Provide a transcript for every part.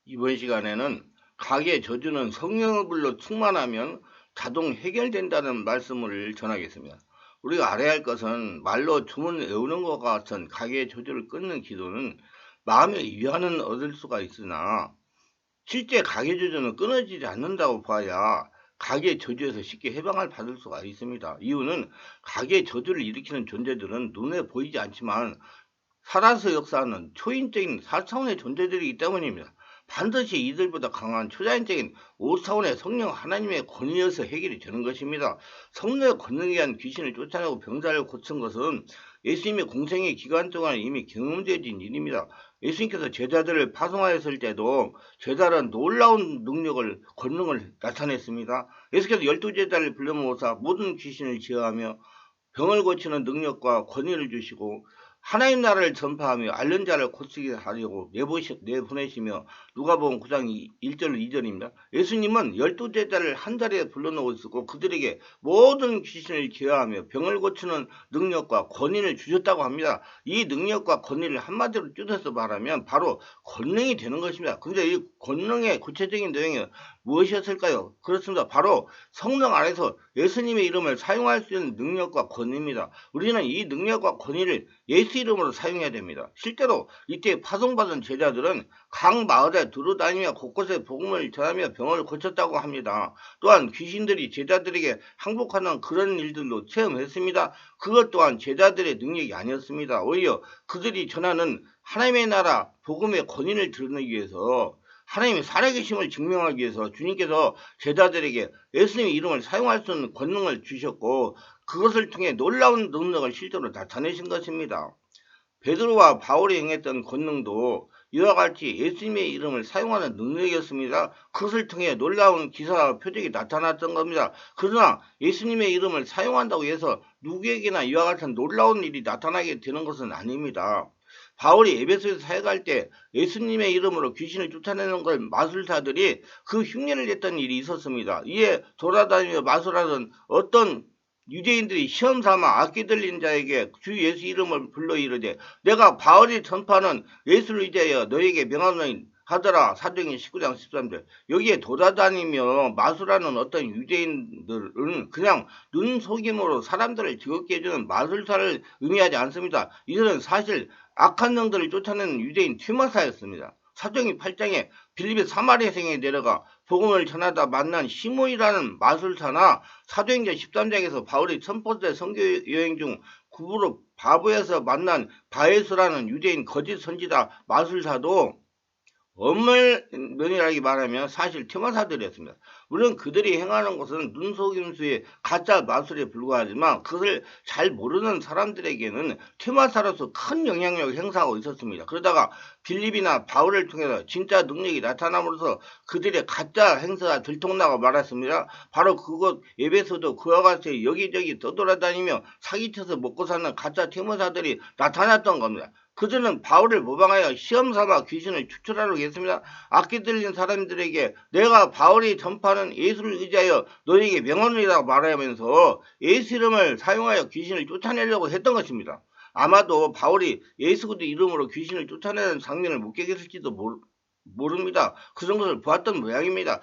이번 시간에는 가게 저주는 성령의 불로 충만하면 자동 해결된다는 말씀을 전하겠습니다. 우리가 알아야 할 것은 말로 주문 외우는 것과 같은 가게 저주를 끊는 기도는 마음의 위안은 얻을 수가 있으나 실제 가계 저주는 끊어지지 않는다고 봐야 가계 저주에서 쉽게 해방을 받을 수가 있습니다. 이유는 가계 저주를 일으키는 존재들은 눈에 보이지 않지만 살아서 역사하는 초인적인 4차원의 존재들이기 때문입니다. 반드시 이들보다 강한 초자연적인 5차원의 성령 하나님의 권위여서 해결이 되는 것입니다. 성령의 권능에 의한 귀신을 쫓아내고 병자를 고친 것은 예수님의 공생의 기간 동안 이미 경험되어진 일입니다. 예수님께서 제자들을 파송하였을 때도 제자는 놀라운 능력을, 권능을 나타냈습니다. 예수께서 12제자를 불러 모으사 모든 귀신을 제어하며 병을 고치는 능력과 권위를 주시고 하나님 나라를 전파하며 앓는 자를 고치게 하려고 내보내시며 누가복음 9장 1절 2절입니다. 예수님은 12제자를 한 자리에 불러놓으시고 그들에게 모든 귀신을 제어하며 병을 고치는 능력과 권위를 주셨다고 합니다. 이 능력과 권위를 한마디로 줄여서 말하면 바로 권능이 되는 것입니다. 그런데 이 권능의 구체적인 내용이 무엇이었을까요? 그렇습니다. 바로 성령 안에서 예수님의 이름을 사용할 수 있는 능력과 권위입니다. 우리는 이 능력과 권위를 예수 이름으로 사용해야 됩니다. 실제로 이때 파송받은 제자들은 각 마을에 두루다니며 곳곳에 복음을 전하며 병을 고쳤다고 합니다. 또한 귀신들이 제자들에게 항복하는 그런 일들도 체험했습니다. 그것 또한 제자들의 능력이 아니었습니다. 오히려 그들이 전하는 하나님의 나라 복음의 권위를 드러내기 위해서 하나님의 살아계심을 증명하기 위해서 주님께서 제자들에게 예수님의 이름을 사용할 수 있는 권능을 주셨고 그것을 통해 놀라운 능력을 실제로 나타내신 것입니다. 베드로와 바울이 행했던 권능도 이와 같이 예수님의 이름을 사용하는 능력이었습니다. 그것을 통해 놀라운 기사와 표적이 나타났던 겁니다. 그러나 예수님의 이름을 사용한다고 해서 누구에게나 이와 같은 놀라운 일이 나타나게 되는 것은 아닙니다. 바울이 에베소에서 사역할 때 예수님의 이름으로 귀신을 쫓아내는 걸 마술사들이 그 흉내를 냈던 일이 있었습니다. 이에 돌아다니며 마술하던 어떤 유대인들이 시험 삼아 악기 들린 자에게 주 예수 이름을 불러 이르되 내가 바울이 전파하는 예수를 의지하여 너에게 명하노니 하더라. 사도행전 19장 13절. 여기에 돌아다니며 마술하는 어떤 유대인들은 그냥 눈속임으로 사람들을 즐겁게 해주는 마술사를 의미하지 않습니다. 이들은 사실 악한 영들을 쫓아내는 유대인 튀마사였습니다. 사도행전 8장에 빌립의 사마리아성에 내려가 복음을 전하다 만난 시몬이라는 마술사나 사도행전 13장에서 바울이 첫 번째 선교 여행 중 구부로 바보에서 만난 바에스라는 유대인 거짓 선지자 마술사도 엄밀하게 말하면 사실 튀마사들이었습니다. 물론 그들이 행하는 것은 눈속임수의 가짜 마술에 불과하지만 그것을 잘 모르는 사람들에게는 튀마사로서 큰 영향력을 행사하고 있었습니다. 그러다가 빌립이나 바울을 통해서 진짜 능력이 나타남으로써 그들의 가짜 행사가 들통나고 말았습니다. 바로 그곳 에베소도 그와 같이 여기저기 떠돌아다니며 사기쳐서 먹고 사는 가짜 튀마사들이 나타났던 겁니다. 그들은 바울을 모방하여 시험삼아 귀신을 추출하려고 했습니다. 악기 들린 사람들에게 내가 바울이 전파하는 예수를 의지하여 너에게 명언이라고 말하면서 예수 이름을 사용하여 귀신을 쫓아내려고 했던 것입니다. 아마도 바울이 예수 그리스도 이름으로 귀신을 쫓아내는 장면을 목격했을지도 모릅니다. 그런 것을 보았던 모양입니다.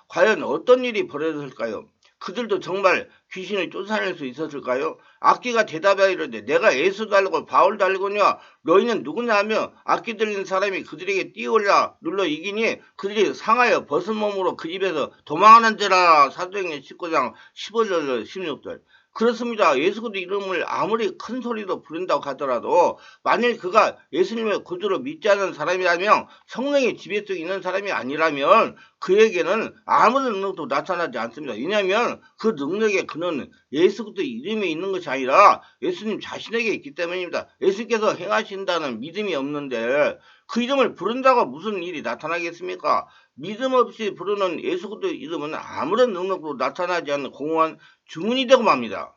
과연 어떤 일이 벌어졌을까요? 그들도 정말 귀신을 쫓아낼 수 있었을까요? 악기가 대답하이르되 내가 예수 달고 바울 달고냐 너희는 누구냐 하며 악기 들린 사람이 그들에게 뛰어올라 눌러 이기니 그들이 상하여 벗은 몸으로 그 집에서 도망하는 데라. 사도행전 19장 15절 16절. 그렇습니다. 예수 그리스도 이름을 아무리 큰 소리로 부른다고 하더라도 만일 그가 예수님의 구주로 믿지 않는 사람이라면 성령의 지배 속에 있는 사람이 아니라면 그에게는 아무런 능력도 나타나지 않습니다. 왜냐하면 그 능력의 그는 예수 그리스도 이름에 있는 것이 아니라 예수님 자신에게 있기 때문입니다. 예수께서 행하신다는 믿음이 없는데 그 이름을 부른다고 무슨 일이 나타나겠습니까? 믿음 없이 부르는 예수 그리스도 이름은 아무런 능력도 나타나지 않는 공허한 주문이 되고 맙니다.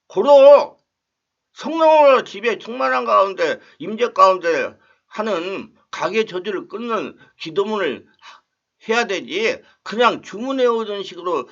고로 성령으로 집에 충만한 가운데 임재 가운데 하는 가게 저주를 끊는 기도문을 해야 되지 그냥 주문해 오던 식으로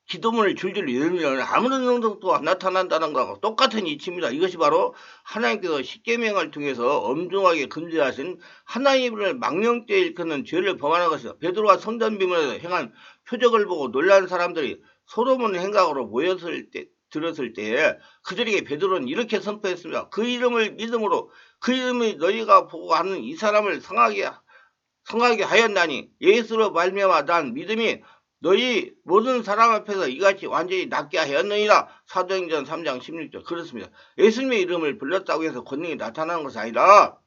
기도문을 줄줄 읽으면 아무런 능력도 나타난다는 것과 똑같은 이치입니다. 이것이 바로 하나님께서 십계명을 통해서 엄중하게 금지하신 하나님을 망령되이 일컫는 죄를 범하는 것이다. 베드로와 성전 비문에서 행한 표적을 보고 놀란 사람들이 소로몬 행각으로 들었을 때에 그들에게 베드로는 이렇게 선포했습니다. 그 이름을 믿음으로 그 이름이 너희가 보고 하는 이 사람을 성하게 하였나니 예수로 말미암아 난 믿음이 너희 모든 사람 앞에서 이같이 완전히 낫게 하였느니라. 사도행전 3장 16절. 그렇습니다. 예수님의 이름을 불렀다고 해서 권능이 나타나는 것이 아니라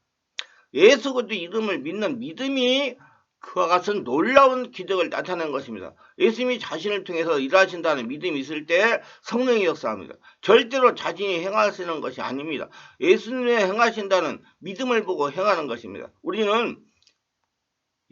예수 그리스도 이름을 믿는 믿음이 그와 같은 놀라운 기적을 나타내는 것입니다. 예수님이 자신을 통해서 일하신다는 믿음이 있을 때 성령이 역사합니다. 절대로 자신이 행하시는 것이 아닙니다. 예수님이 행하신다는 믿음을 보고 행하는 것입니다. 우리는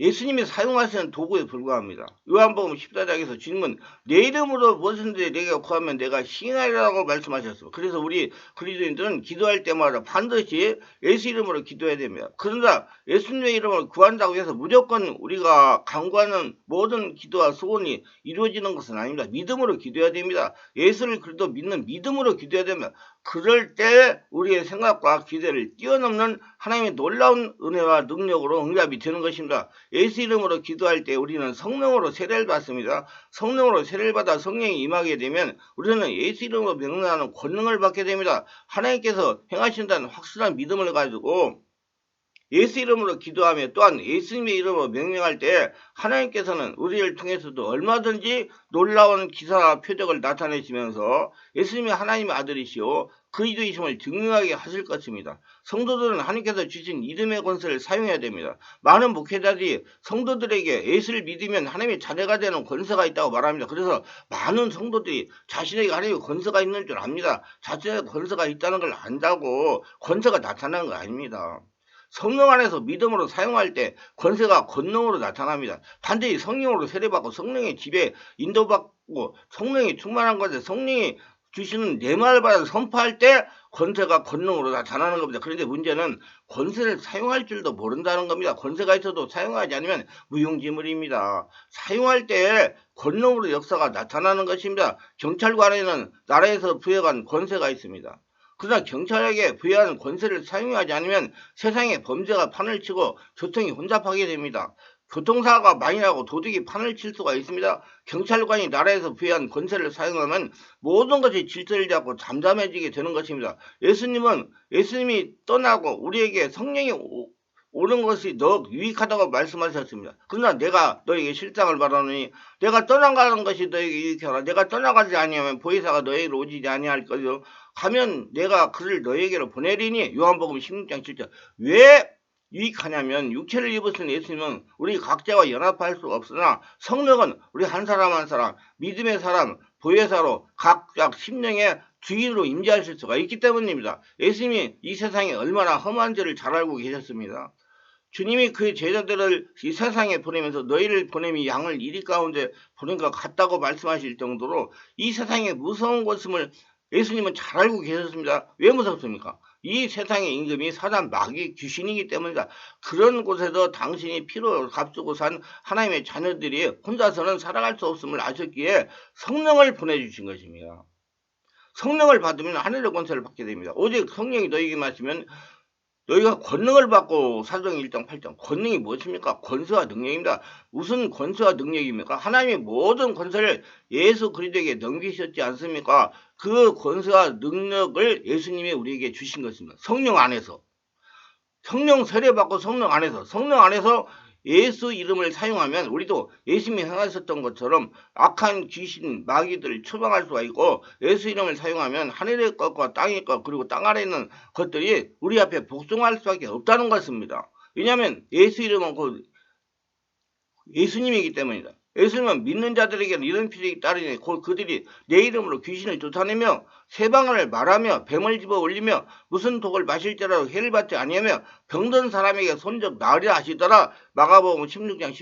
예수님이 사용하시는 도구에 불과합니다. 요한복음 14장에서 주님은 내 이름으로 무엇인지 내가 구하면 내가 시행하리라고 말씀하셨습니다. 그래서 우리 그리스도인들은 기도할 때마다 반드시 예수 이름으로 기도해야 됩니다. 그러나 예수님의 이름으로 구한다고 해서 무조건 우리가 간구하는 모든 기도와 소원이 이루어지는 것은 아닙니다. 믿음으로 기도해야 됩니다. 예수를 그래도 믿는 믿음으로 기도해야 됩니다. 그럴 때 우리의 생각과 기대를 뛰어넘는 하나님의 놀라운 은혜와 능력으로 응답이 되는 것입니다. 예수 이름으로 기도할 때 우리는 성령으로 세례를 받습니다. 성령으로 세례를 받아 성령이 임하게 되면 우리는 예수 이름으로 명령하는 권능을 받게 됩니다. 하나님께서 행하신다는 확실한 믿음을 가지고 예수 이름으로 기도하며 또한 예수님의 이름으로 명령할 때 하나님께서는 우리를 통해서도 얼마든지 놀라운 기사와 표적을 나타내시면서 예수님이 하나님의 아들이시오 그리스도이심을 증명하게 하실 것입니다. 성도들은 하나님께서 주신 이름의 권세를 사용해야 됩니다. 많은 목회자들이 성도들에게 예수를 믿으면 하나님의 자녀가 되는 권세가 있다고 말합니다. 그래서 많은 성도들이 자신에게 하나님의 권세가 있는 줄 압니다. 자신의 권세가 있다는 걸 안다고 권세가 나타나는 거 아닙니다. 성령 안에서 믿음으로 사용할 때 권세가 권능으로 나타납니다. 반드시 성령으로 세례받고 성령의 집에 인도받고 성령이 충만한 것에 성령이 주시는 내 말을 받아 선포할 때 권세가 권능으로 나타나는 겁니다. 그런데 문제는 권세를 사용할 줄도 모른다는 겁니다. 권세가 있어도 사용하지 않으면 무용지물입니다. 사용할 때 권능으로 역사가 나타나는 것입니다. 경찰관에는 나라에서 부여한 권세가 있습니다. 그러나 경찰에게 부여한 권세를 사용하지 않으면 세상에 범죄가 판을 치고 교통이 혼잡하게 됩니다. 교통사고가 많이 나고 도둑이 판을 칠 수가 있습니다. 경찰관이 나라에서 부여한 권세를 사용하면 모든 것이 질서를 잡고 잠잠해지게 되는 것입니다. 예수님이 떠나고 우리에게 성령이 오는 것이 더 유익하다고 말씀하셨습니다. 그러나 내가 너에게 실상을 말하노니 내가 떠나가는 것이 너에게 유익하라. 내가 떠나가지 아니하면 보혜사가 너에게로 오지 아니할 것이요 가면 내가 그를 너에게로 보내리니. 요한복음 16장 7절. 왜 유익하냐면 육체를 입으신 예수님은 우리 각자와 연합할 수 없으나 성령은 우리 한 사람 한 사람 믿음의 사람 보혜사로 각각 심령의 주인으로 임재하실 수가 있기 때문입니다. 예수님이 이 세상에 얼마나 험한 죄를 잘 알고 계셨습니다. 주님이 그의 제자들을 이 세상에 보내면서 너희를 보냄이 양을 이리 가운데 보낸 것 같다고 말씀하실 정도로 이 세상에 무서운 것임을 예수님은 잘 알고 계셨습니다. 왜 무섭습니까? 이 세상의 임금이 사단 마귀 귀신이기 때문이다. 그런 곳에서 당신이 피로 값주고 산 하나님의 자녀들이 혼자서는 살아갈 수 없음을 아셨기에 성령을 보내주신 것입니다. 성령을 받으면 하늘의 권세를 받게 됩니다. 오직 성령이 너희에게 마시면 너희가 권능을 받고 사도행 1장 8장. 권능이 무엇입니까? 권세와 능력입니다. 무슨 권세와 능력입니까? 하나님의 모든 권세를 예수 그리스도에게 넘기셨지 않습니까? 그 권세와 능력을 예수님이 우리에게 주신 것입니다. 성령 안에서. 성령 세례받고 성령 안에서 예수 이름을 사용하면 우리도 예수님이 행하셨던 것처럼 악한 귀신, 마귀들을 처방할 수가 있고 예수 이름을 사용하면 하늘의 것과 땅의 것 그리고 땅 아래에 있는 것들이 우리 앞에 복종할 수밖에 없다는 것입니다. 왜냐하면 예수 이름은 곧 예수님이기 때문이다. 예수님은 믿는 자들에게는 이런 필요가 따르니 곧 그들이 내 이름으로 귀신을 쫓아내며 세방언을 말하며 뱀을 집어 올리며 무슨 독을 마실지라도 해를 받지 아니하며 병든 사람에게 손적 나으리라 하시더라. 마가복음 16장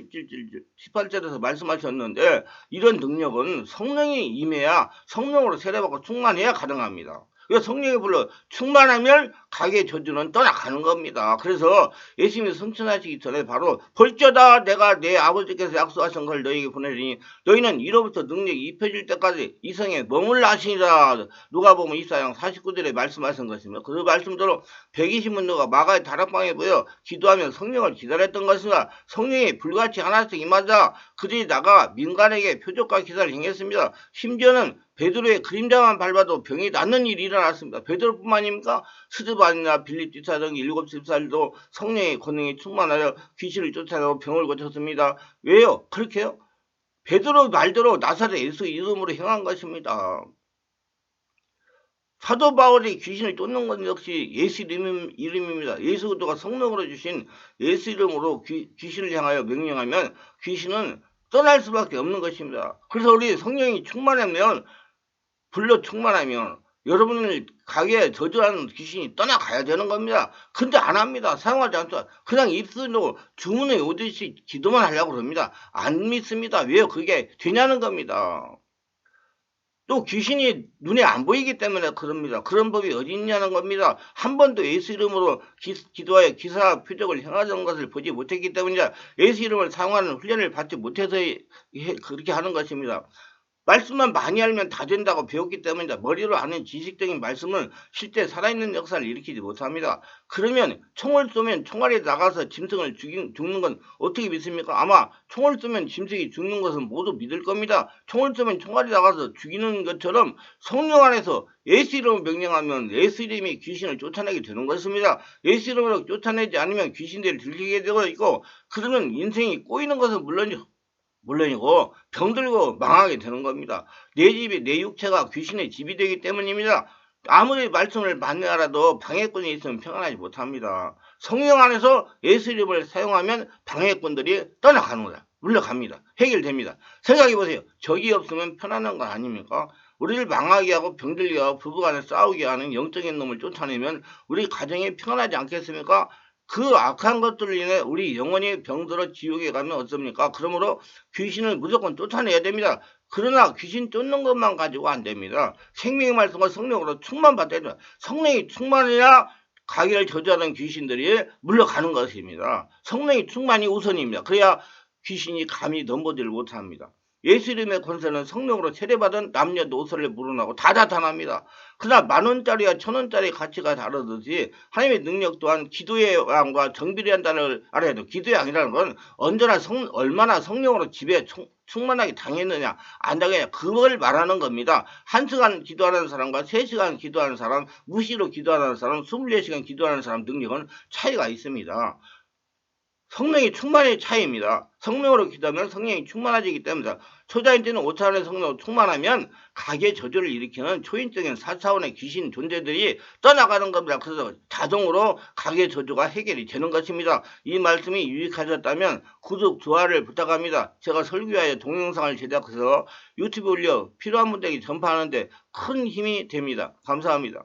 18절에서 말씀하셨는데 이런 능력은 성령이 임해야 성령으로 세례받고 충만해야 가능합니다. 성령이 불러 충만하면 가게 저주는 떠나가는 겁니다. 그래서 예수님이 승천하시기 전에 바로 볼저다 내가 내 아버지께서 약속하신 걸 너희에게 보내리니 너희는 이로부터 능력이 입혀질 때까지 이 성에 머물라 하시니라. 누가복음 24장 49절에 말씀하신 것입니다. 그 말씀대로 120문도가 마가의 다락방에 모여 기도하며 성령을 기다렸던 것입니다. 성령이 불같이 하나씩 임하자 그들이 나가 민간에게 표적과 기사를 행했습니다. 심지어는 베드로의 그림자만 밟아도 병이 낫는 일이 일어났습니다. 베드로뿐만입니까? 스드반이나 빌립 지사 등 7 집사들도 성령의 권능에 충만하여 귀신을 쫓아내고 병을 고쳤습니다. 왜요? 그렇게요? 베드로 말대로 나사렛 예수 이름으로 행한 것입니다. 사도 바울이 귀신을 쫓는 것 역시 예수 이름입니다. 예수 그리스도가 성령으로 주신 예수 이름으로 귀신을 향하여 명령하면 귀신은 떠날 수밖에 없는 것입니다. 그래서 우리 성령이 충만하면 불로 충만하면 여러분을 가게에 저주하는 귀신이 떠나가야 되는 겁니다. 근데 안 합니다. 사용하지 않죠. 그냥 입술로 주문에 오듯이 기도만 하려고 그럽니다. 안 믿습니다. 왜요? 그게 되냐는 겁니다. 또 귀신이 눈에 안 보이기 때문에 그럽니다. 그런 법이 어디 있냐는 겁니다. 한 번도 예수 이름으로 기도하여 기사 표적을 행하던 것을 보지 못했기 때문이자 예수 이름을 사용하는 훈련을 받지 못해서 그렇게 하는 것입니다. 말씀만 많이 알면 다 된다고 배웠기 때문이다. 머리로 아는 지식적인 말씀은 실제 살아있는 역사를 일으키지 못합니다. 그러면 총을 쏘면 총알이 나가서 짐승을 죽는 건 어떻게 믿습니까? 아마 총을 쏘면 짐승이 죽는 것은 모두 믿을 겁니다. 총을 쏘면 총알이 나가서 죽이는 것처럼 성령 안에서 예수 이름을 명령하면 예수 이름이 귀신을 쫓아내게 되는 것입니다. 예수 이름으로 쫓아내지 않으면 귀신들이 들리게 되고 있고 그러면 인생이 꼬이는 것은 물론이고 병들고 망하게 되는 겁니다. 내 집이 내 육체가 귀신의 집이 되기 때문입니다. 아무리 말씀을 많이 알아도 방해꾼이 있으면 평안하지 못합니다. 성령 안에서 예수 이름을 사용하면 방해꾼들이 떠나가는 거다. 물러갑니다. 해결됩니다. 생각해보세요. 적이 없으면 편안한 거 아닙니까? 우리를 망하게 하고 병들게 하고 부부간에 싸우게 하는 영적인 놈을 쫓아내면 우리 가정이 평안하지 않겠습니까? 그 악한 것들로 인해 우리 영혼이 병들어 지옥에 가면 어떻습니까? 그러므로 귀신을 무조건 쫓아내야 됩니다. 그러나 귀신 쫓는 것만 가지고 안 됩니다. 생명의 말씀과 성령으로 충만받아야 됩니다. 성령이 충만해야 가게를 저주하는 귀신들이 물러가는 것입니다. 성령이 충만이 우선입니다. 그래야 귀신이 감히 넘보지를 못합니다. 예수 이름의 권세는 성령으로 세례받은 남녀 노소를 물어나고 다 나타납니다. 그러나 10,000원짜리와 1,000원짜리 가치가 다르듯이 하나님의 능력 또한 기도의 왕과 정비례 한다는 알아야 돼요. 기도의 왕이라는 건 언제나 얼마나 성령으로 집에 충만하게 당했느냐 안 당했느냐 그걸 말하는 겁니다. 1시간 기도하는 사람과 3시간 기도하는 사람, 무시로 기도하는 사람, 24시간 기도하는 사람 능력은 차이가 있습니다. 성령이 충만의 차이입니다. 성령으로 기도하면 성령이 충만해지기 때문이다. 초자인 때는 5차원의 성령으로 충만하면 가게 저주를 일으키는 초인적인 4차원의 귀신 존재들이 떠나가는 겁니다. 그래서 자동으로 가게 저주가 해결이 되는 것입니다. 이 말씀이 유익하셨다면 구독, 좋아요를 부탁합니다. 제가 설교하여 동영상을 제작해서 유튜브에 올려 필요한 분들에게 전파하는데 큰 힘이 됩니다. 감사합니다.